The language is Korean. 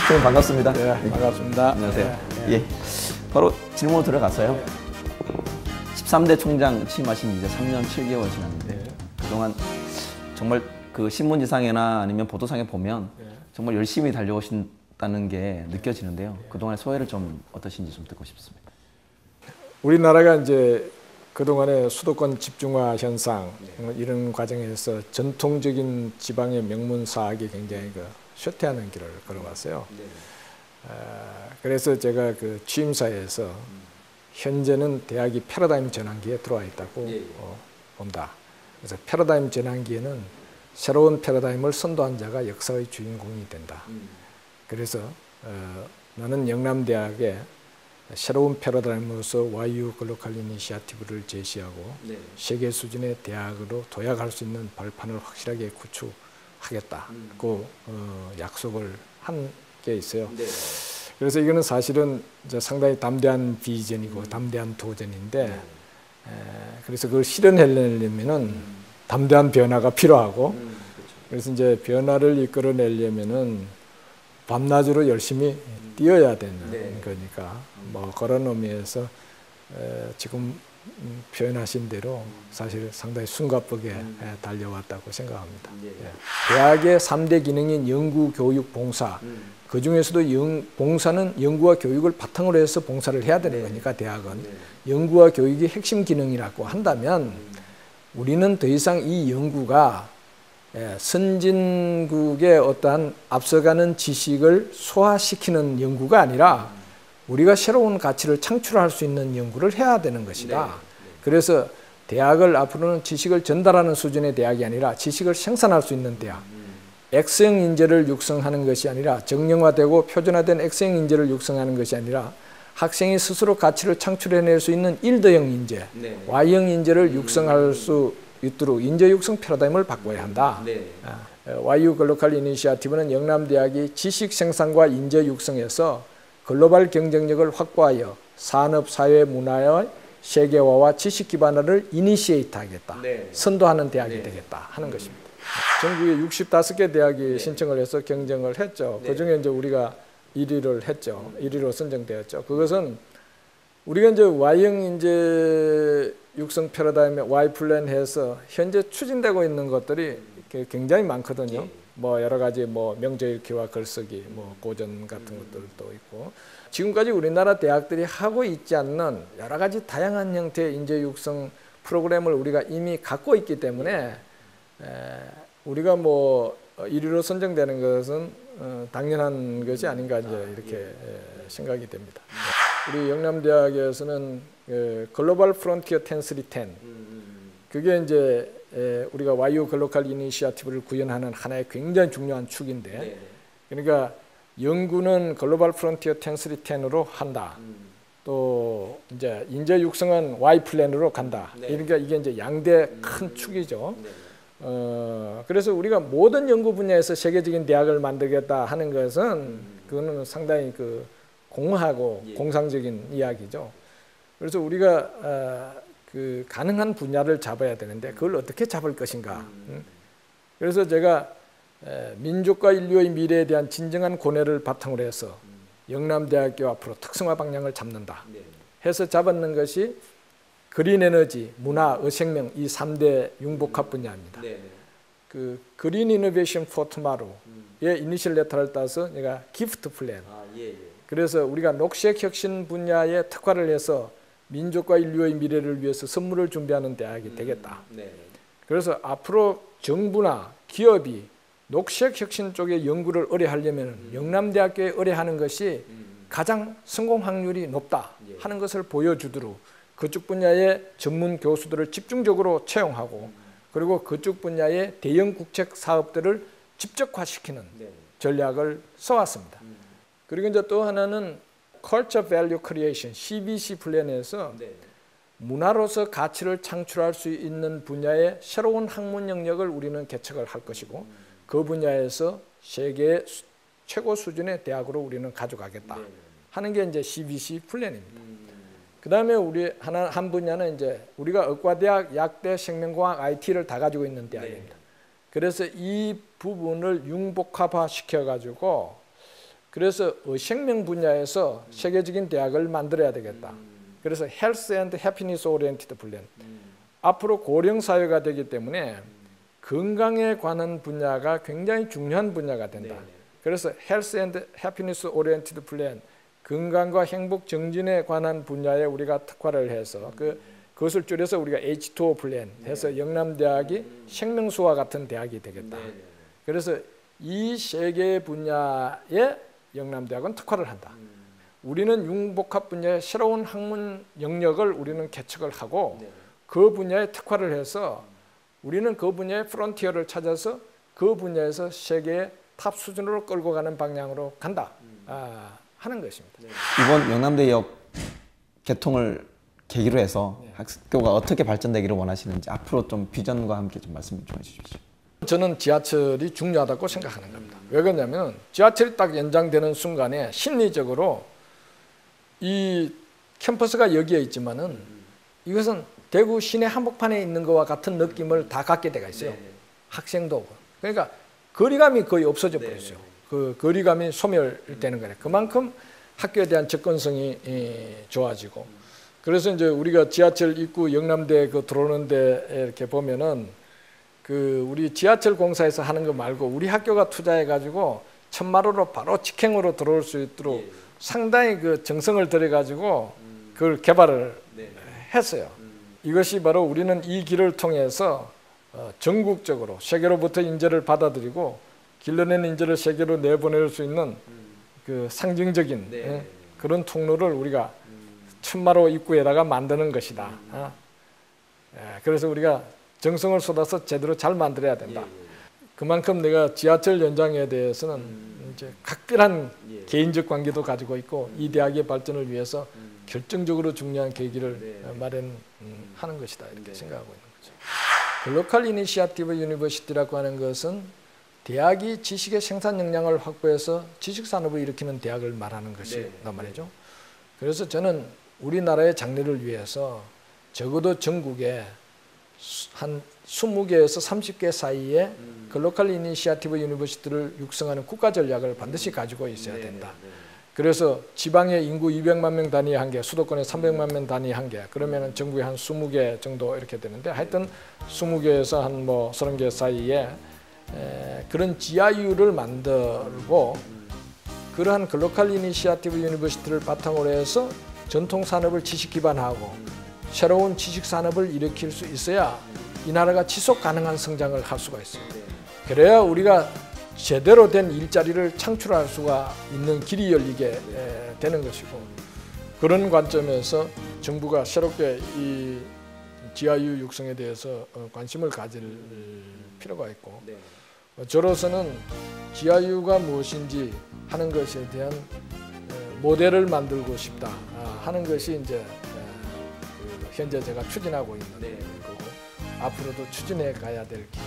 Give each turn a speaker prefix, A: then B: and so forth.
A: 선생님 반갑습니다.
B: 네, 반갑습니다.
A: 안녕하세요. 예, 바로 질문으로 들어가서요. 13대 총장 취임하신 이제 3년 7개월 지났는데 그동안 정말 그 신문지상이나 아니면 보도상에 보면 정말 열심히 달려오신다는 게 느껴지는데요. 그동안의 소회를 좀 어떠신지 좀 듣고 싶습니다.
B: 우리나라가 이제 그동안의 수도권 집중화 현상 이런 과정에서 전통적인 지방의 명문 사학이 굉장히 쇠퇴하는 길을 걸어왔어요. 그래서 제가 그 취임사에서 현재는 대학이 패러다임 전환기에 들어와 있다고 본다. 그래서 패러다임 전환기에는 새로운 패러다임을 선도한 자가 역사의 주인공이 된다. 그래서 나는 영남대학에 새로운 패러다임으로서 YU 글로컬 이니시아티브를 제시하고 세계 수준의 대학으로 도약할 수 있는 발판을 확실하게 구축하겠다고 약속을 한 게 있어요. 그래서 이거는 사실은 이제 상당히 담대한 비전이고 담대한 도전인데 그래서 그걸 실현하려면은 담대한 변화가 필요하고 그래서 이제 변화를 이끌어내려면은 밤낮으로 열심히 뛰어야 되는 거니까 뭐 그런 의미에서 지금 표현하신 대로 사실 상당히 숨가쁘게 달려왔다고 생각합니다. 대학의 3대 기능인 연구, 교육, 봉사 그 중에서도 봉사는 연구와 교육을 바탕으로 해서 봉사를 해야 되는 거니까 대학은 연구와 교육이 핵심 기능이라고 한다면 우리는 더 이상 이 연구가 선진국의 어떠한 앞서가는 지식을 소화시키는 연구가 아니라 우리가 새로운 가치를 창출할 수 있는 연구를 해야 되는 것이다. 그래서 대학을 앞으로는 지식을 전달하는 수준의 대학이 아니라 지식을 생산할 수 있는 대학. X형 인재를 육성하는 것이 아니라 정형화되고 표준화된 X형 인재를 육성하는 것이 아니라 학생이 스스로 가치를 창출해낼 수 있는 일더형 인재, Y형 인재를 육성할 수 있도록 인재 육성 패러다임을 바꿔야 한다. YU 글로컬 이니시아티브는 영남대학이 지식 생산과 인재 육성에서 글로벌 경쟁력을 확보하여 산업, 사회, 문화의 세계화와 지식 기반화를 이니시에이트하겠다. 선도하는 대학이 되겠다 하는 것입니다. 전국에 65개 대학이 신청을 해서 경쟁을 했죠. 그중에 이제 우리가 1위를 했죠. 1위로 선정되었죠. 그것은 우리가 이제 Y형 인재 육성 패러다임에 Y 플랜 해서 현재 추진되고 있는 것들이 굉장히 많거든요. 뭐 여러 가지 뭐 명제읽기와 글쓰기, 뭐 고전 같은 것들도 있고 지금까지 우리나라 대학들이 하고 있지 않는 여러 가지 다양한 형태의 인재 육성 프로그램을 우리가 이미 갖고 있기 때문에 우리가 뭐 1위로 선정되는 것은 당연한 것이 아닌가 이제 이렇게 생각이 됩니다. 우리 영남대학에서는 글로벌 프론티어 10-3-10 그게 이제 우리가 YU 글로컬 이니시아티브를 구현하는 하나의 굉장히 중요한 축인데 그러니까 연구는 글로벌 프론티어 10-3-10으로 한다. 또 이제 인재 육성은 Y 플랜으로 간다. 그러니까 이게 이제 양대 큰 축이죠. 그래서 우리가 모든 연구 분야에서 세계적인 대학을 만들겠다 하는 것은 그거는 상당히 그 공허하고 공상적인 이야기죠. 그래서 우리가 그 가능한 분야를 잡아야 되는데 그걸 어떻게 잡을 것인가. 그래서 제가 민족과 인류의 미래에 대한 진정한 고뇌를 바탕으로 해서 영남대학교 앞으로 특성화 방향을 잡는다 해서 잡았는 것이 그린 에너지, 문화, 의생명 이 3대 융복합 분야입니다. 그 그린 이노베이션 포 투마로의 이니셜 레터를 따서 내가 기프트 플랜. 그래서 우리가 녹색 혁신 분야에 특화를 해서 민족과 인류의 미래를 위해서 선물을 준비하는 대학이 되겠다. 그래서 앞으로 정부나 기업이 녹색 혁신 쪽의 연구를 의뢰하려면 영남대학교에 의뢰하는 것이 가장 성공 확률이 높다 하는 것을 보여주도록 그쪽 분야의 전문 교수들을 집중적으로 채용하고 그리고 그쪽 분야의 대형 국책 사업들을 집적화시키는 전략을 써왔습니다. 그리고 이제 또 하나는 Culture Value Creation, CVC 플랜에서 문화로서 가치를 창출할 수 있는 분야의 새로운 학문 영역을 우리는 개척을 할 것이고 그 분야에서 세계 최고 수준의 대학으로 우리는 가져가겠다 하는 게 이제 CVC 플랜입니다. 그 다음에 우리 한 분야는 이제 우리가 의과대학, 약대, 생명공학, IT를 다 가지고 있는 대학입니다. 그래서 이 부분을 융복합화 시켜가지고 그래서 생명 분야에서 세계적인 대학을 만들어야 되겠다. 그래서 헬스 앤드 해피니스 오리엔티드 플랜. 앞으로 고령 사회가 되기 때문에 건강에 관한 분야가 굉장히 중요한 분야가 된다. 그래서 헬스 앤드 해피니스 오리엔티드 플랜, 건강과 행복 정진에 관한 분야에 우리가 특화를 해서 그것을 줄여서 우리가 H2O 플랜 해서 영남대학이 생명수와 같은 대학이 되겠다. 그래서 이 세 개의 분야에 영남대학은 특화를 한다. 우리는 융복합 분야의 새로운 학문 영역을 우리는 개척을 하고 그 분야에 특화를 해서 우리는 그 분야의 프론티어를 찾아서 그 분야에서 세계의 탑 수준으로 끌고 가는 방향으로 간다 하는 것입니다.
A: 이번 영남대역 개통을 계기로 해서 학교가 어떻게 발전되기를 원하시는지 앞으로 좀 비전과 함께 좀 말씀 좀 해주십시오.
B: 저는 지하철이 중요하다고 생각하는 겁니다. 왜 그러냐면 지하철이 딱 연장되는 순간에 심리적으로 이 캠퍼스가 여기에 있지만은 이것은 대구 시내 한복판에 있는 것과 같은 느낌을 다 갖게 돼가 있어요. 학생도. 그러니까 거리감이 거의 없어져 버렸어요. 그 거리감이 소멸되는 거예요. 그만큼 학교에 대한 접근성이 좋아지고. 그래서 이제 우리가 지하철 입구 영남대 들어오는데 이렇게 보면은 우리 지하철 공사에서 하는 거 말고 우리 학교가 투자해 가지고 천마루로 바로 직행으로 들어올 수 있도록 상당히 정성을 들여 가지고 그걸 개발을 했어요. 이것이 바로 우리는 이 길을 통해서 전국적으로 세계로부터 인재를 받아들이고 길러낸 인재를 세계로 내보낼 수 있는 상징적인 그런 통로를 우리가 천마루 입구에다가 만드는 것이다. 그래서 우리가 정성을 쏟아서 제대로 잘 만들어야 된다. 그만큼 내가 지하철 연장에 대해서는 이제 각별한 개인적 관계도 가지고 있고 이 대학의 발전을 위해서 결정적으로 중요한 계기를 마련하는 것이다 이렇게 생각하고 있는 거죠. 글로컬 이니시어티브 유니버시티라고 하는 것은 대학이 지식의 생산 역량을 확보해서 지식 산업을 일으키는 대학을 말하는 것이란 말이죠. 그래서 저는 우리나라의 장래를 위해서 적어도 전국에 한 20개에서 30개 사이에 글로컬 이니시어티브 유니버시티를 육성하는 국가 전략을 반드시 가지고 있어야 된다. 그래서 지방의 인구 200만 명 단위 한 개, 수도권에 300만 명 단위 한 개, 그러면 전국에 한 20개 정도 이렇게 되는데 하여튼 20개에서 한 30개 사이에 그런 GIU를 만들고 그러한 글로컬 이니시어티브 유니버시티를 바탕으로 해서 전통 산업을 지식 기반화하고 새로운 지식 산업을 일으킬 수 있어야 이 나라가 지속 가능한 성장을 할 수가 있어요. 그래야 우리가 제대로 된 일자리를 창출할 수가 있는 길이 열리게 되는 것이고 그런 관점에서 정부가 새롭게 이 GIU 육성에 대해서 관심을 가질 필요가 있고 저로서는 GIU가 무엇인지 하는 것에 대한 모델을 만들고 싶다 하는 것이 이제 현재 제가 추진하고 있는 거고 앞으로도 추진해 가야 될 길.